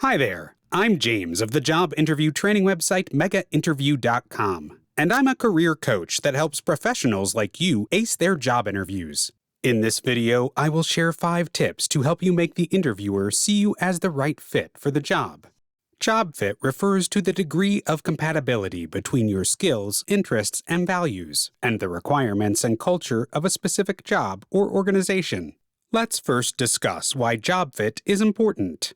Hi there, I'm James of the job interview training website MegaInterview.com, and I'm a career coach that helps professionals like you ace their job interviews. In this video, I will share 5 tips to help you make the interviewer see you as the right fit for the job. Job fit refers to the degree of compatibility between your skills, interests, and values, and the requirements and culture of a specific job or organization. Let's first discuss why job fit is important.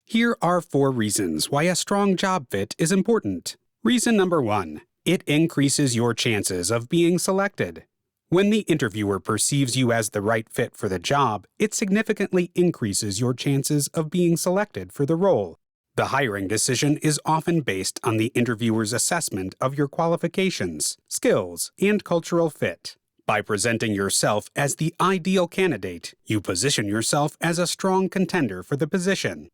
Here are 4 reasons why a strong job fit is important. Reason number 1. It increases your chances of being selected. When the interviewer perceives you as the right fit for the job, it significantly increases your chances of being selected for the role. The hiring decision is often based on the interviewer's assessment of your qualifications, skills, and cultural fit. By presenting yourself as the ideal candidate, you position yourself as a strong contender for the position.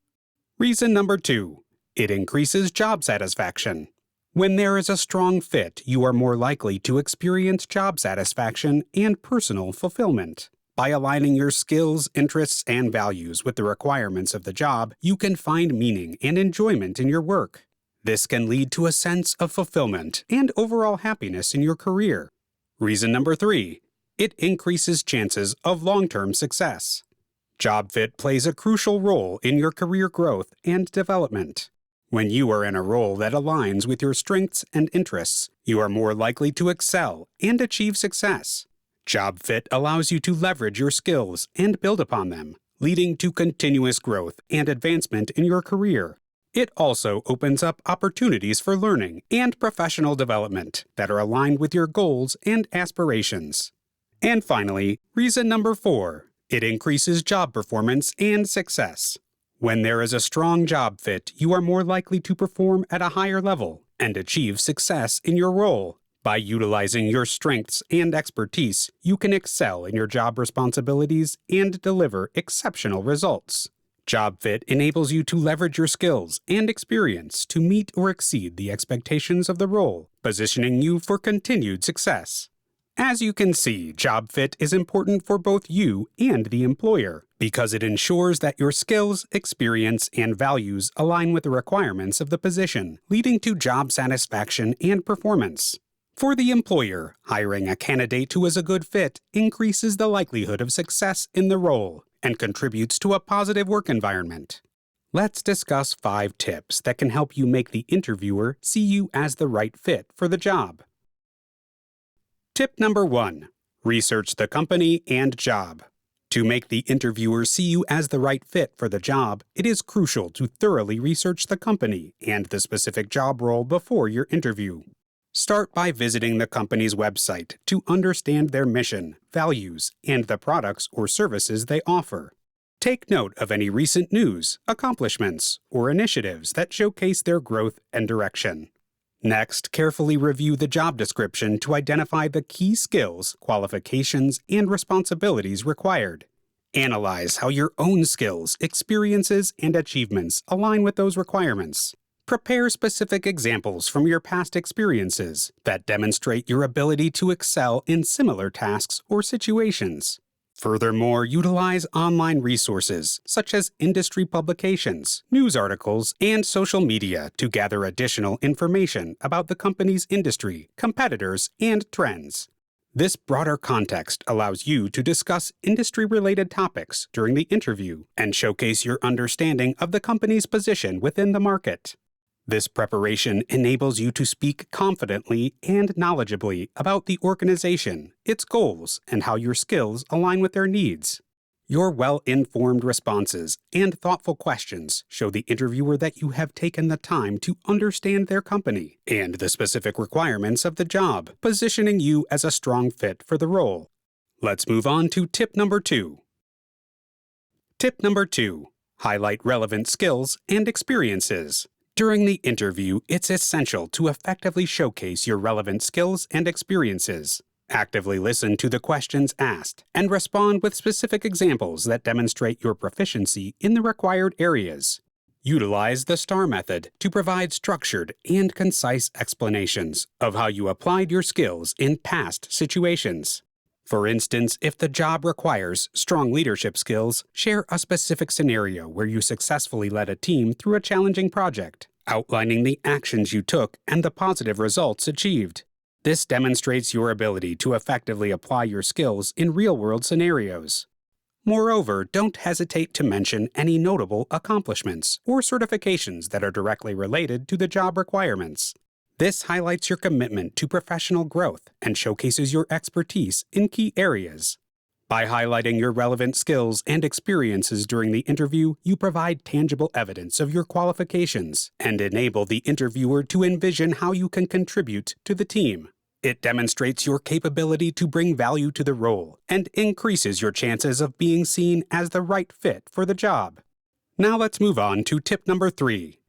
Reason number 2. It increases job satisfaction. When there is a strong fit, you are more likely to experience job satisfaction and personal fulfillment. By aligning your skills, interests, and values with the requirements of the job, you can find meaning and enjoyment in your work. This can lead to a sense of fulfillment and overall happiness in your career. Reason number 3. It increases chances of long-term success. Job fit plays a crucial role in your career growth and development. When you are in a role that aligns with your strengths and interests, you are more likely to excel and achieve success. Job fit allows you to leverage your skills and build upon them, leading to continuous growth and advancement in your career. It also opens up opportunities for learning and professional development that are aligned with your goals and aspirations. And finally, reason number 4. It increases job performance and success. When there is a strong job fit, you are more likely to perform at a higher level and achieve success in your role. By utilizing your strengths and expertise, you can excel in your job responsibilities and deliver exceptional results. Job fit enables you to leverage your skills and experience to meet or exceed the expectations of the role, positioning you for continued success. As you can see, job fit is important for both you and the employer because it ensures that your skills, experience, and values align with the requirements of the position, leading to job satisfaction and performance. For the employer, hiring a candidate who is a good fit increases the likelihood of success in the role and contributes to a positive work environment. Let's discuss 5 tips that can help you make the interviewer see you as the right fit for the job. Tip number 1. Research the company and job. To make the interviewer see you as the right fit for the job, it is crucial to thoroughly research the company and the specific job role before your interview. Start by visiting the company's website to understand their mission, values, and the products or services they offer. Take note of any recent news, accomplishments, or initiatives that showcase their growth and direction. Next, carefully review the job description to identify the key skills, qualifications, and responsibilities required. Analyze how your own skills, experiences, and achievements align with those requirements. Prepare specific examples from your past experiences that demonstrate your ability to excel in similar tasks or situations. Furthermore, utilize online resources such as industry publications, news articles, and social media to gather additional information about the company's industry, competitors, and trends. This broader context allows you to discuss industry-related topics during the interview and showcase your understanding of the company's position within the market. This preparation enables you to speak confidently and knowledgeably about the organization, its goals, and how your skills align with their needs. Your well-informed responses and thoughtful questions show the interviewer that you have taken the time to understand their company and the specific requirements of the job, positioning you as a strong fit for the role. Let's move on to tip number 2. Tip number 2. Highlight relevant skills and experiences. During the interview, it's essential to effectively showcase your relevant skills and experiences. Actively listen to the questions asked and respond with specific examples that demonstrate your proficiency in the required areas. Utilize the STAR method to provide structured and concise explanations of how you applied your skills in past situations. For instance, if the job requires strong leadership skills, share a specific scenario where you successfully led a team through a challenging project, outlining the actions you took and the positive results achieved. This demonstrates your ability to effectively apply your skills in real-world scenarios. Moreover, don't hesitate to mention any notable accomplishments or certifications that are directly related to the job requirements. This highlights your commitment to professional growth and showcases your expertise in key areas. By highlighting your relevant skills and experiences during the interview, you provide tangible evidence of your qualifications and enable the interviewer to envision how you can contribute to the team. It demonstrates your capability to bring value to the role and increases your chances of being seen as the right fit for the job. Now let's move on to tip number 3.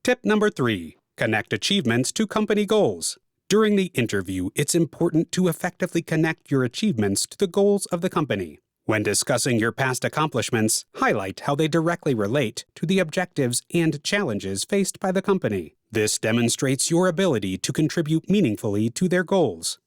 Tip number 3. Connect achievements to company goals. During the interview, it's important to effectively connect your achievements to the goals of the company. When discussing your past accomplishments, highlight how they directly relate to the objectives and challenges faced by the company. This demonstrates your ability to contribute meaningfully to their goals.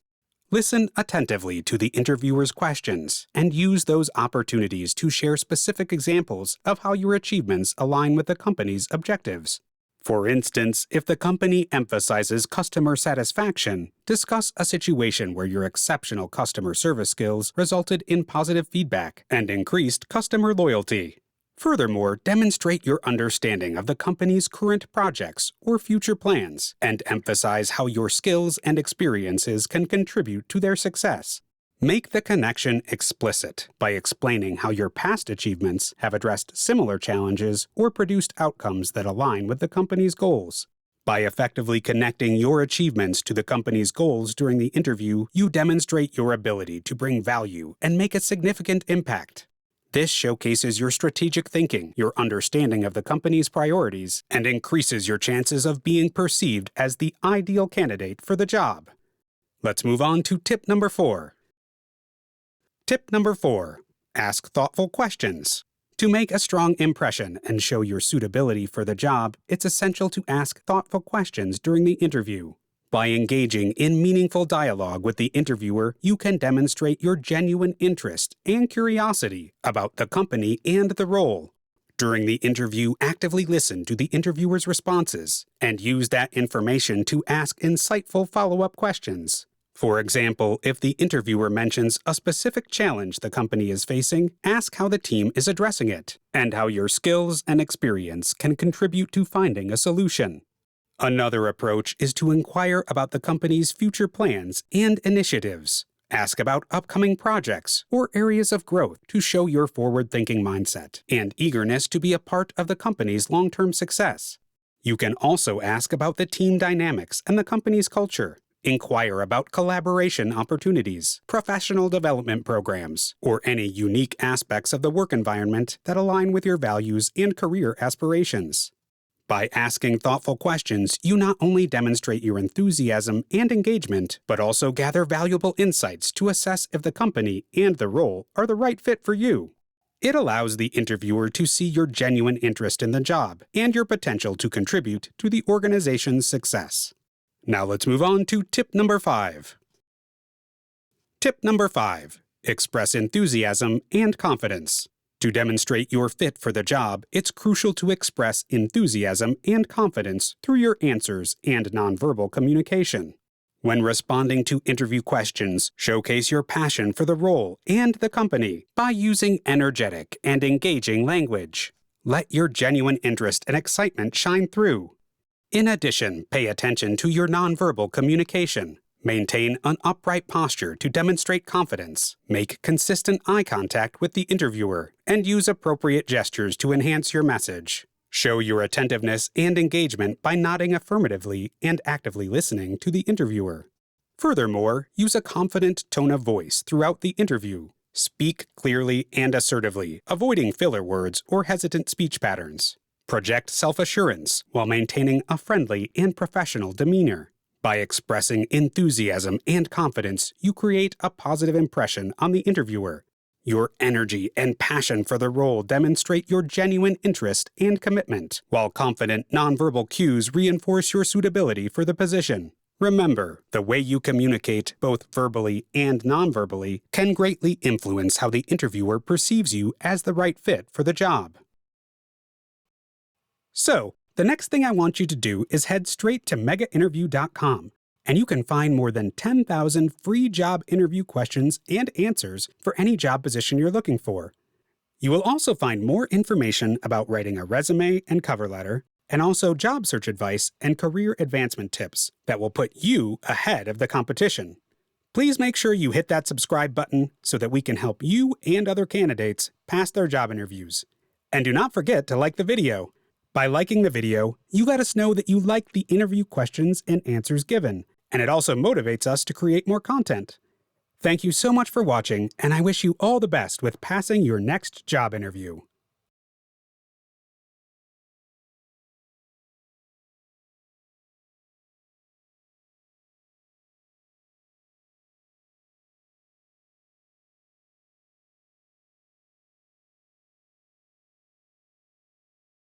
Listen attentively to the interviewer's questions and use those opportunities to share specific examples of how your achievements align with the company's objectives. For instance, if the company emphasizes customer satisfaction, discuss a situation where your exceptional customer service skills resulted in positive feedback and increased customer loyalty. Furthermore, demonstrate your understanding of the company's current projects or future plans and emphasize how your skills and experiences can contribute to their success. Make the connection explicit by explaining how your past achievements have addressed similar challenges or produced outcomes that align with the company's goals. By effectively connecting your achievements to the company's goals during the interview, you demonstrate your ability to bring value and make a significant impact. This showcases your strategic thinking, your understanding of the company's priorities, and increases your chances of being perceived as the ideal candidate for the job. Let's move on to tip number 4. Tip number 4. Ask thoughtful questions. To make a strong impression and show your suitability for the job, it's essential to ask thoughtful questions during the interview. By engaging in meaningful dialogue with the interviewer, you can demonstrate your genuine interest and curiosity about the company and the role. During the interview, actively listen to the interviewer's responses and use that information to ask insightful follow-up questions. For example, if the interviewer mentions a specific challenge the company is facing, ask how the team is addressing it and how your skills and experience can contribute to finding a solution. Another approach is to inquire about the company's future plans and initiatives. Ask about upcoming projects or areas of growth to show your forward-thinking mindset and eagerness to be a part of the company's long-term success. You can also ask about the team dynamics and the company's culture. Inquire about collaboration opportunities, professional development programs, or any unique aspects of the work environment that align with your values and career aspirations. By asking thoughtful questions, you not only demonstrate your enthusiasm and engagement, but also gather valuable insights to assess if the company and the role are the right fit for you. It allows the interviewer to see your genuine interest in the job and your potential to contribute to the organization's success. Now let's move on to tip number 5. Tip number 5. Express enthusiasm and confidence. To demonstrate your fit for the job, it's crucial to express enthusiasm and confidence through your answers and nonverbal communication. When responding to interview questions, showcase your passion for the role and the company by using energetic and engaging language. Let your genuine interest and excitement shine through. In addition, pay attention to your nonverbal communication. Maintain an upright posture to demonstrate confidence. Make consistent eye contact with the interviewer, and use appropriate gestures to enhance your message. Show your attentiveness and engagement by nodding affirmatively and actively listening to the interviewer. Furthermore, use a confident tone of voice throughout the interview. Speak clearly and assertively, avoiding filler words or hesitant speech patterns. Project self-assurance while maintaining a friendly and professional demeanor. By expressing enthusiasm and confidence, you create a positive impression on the interviewer. Your energy and passion for the role demonstrate your genuine interest and commitment, while confident nonverbal cues reinforce your suitability for the position. Remember, the way you communicate, both verbally and non-verbally, can greatly influence how the interviewer perceives you as the right fit for the job. So, the next thing I want you to do is head straight to MegaInterview.com, and you can find more than 10,000 free job interview questions and answers for any job position you're looking for. You will also find more information about writing a resume and cover letter, and also job search advice and career advancement tips that will put you ahead of the competition. Please make sure you hit that subscribe button so that we can help you and other candidates pass their job interviews. And do not forget to like the video. By liking the video, you let us know that you like the interview questions and answers given, and it also motivates us to create more content. Thank you so much for watching, and I wish you all the best with passing your next job interview.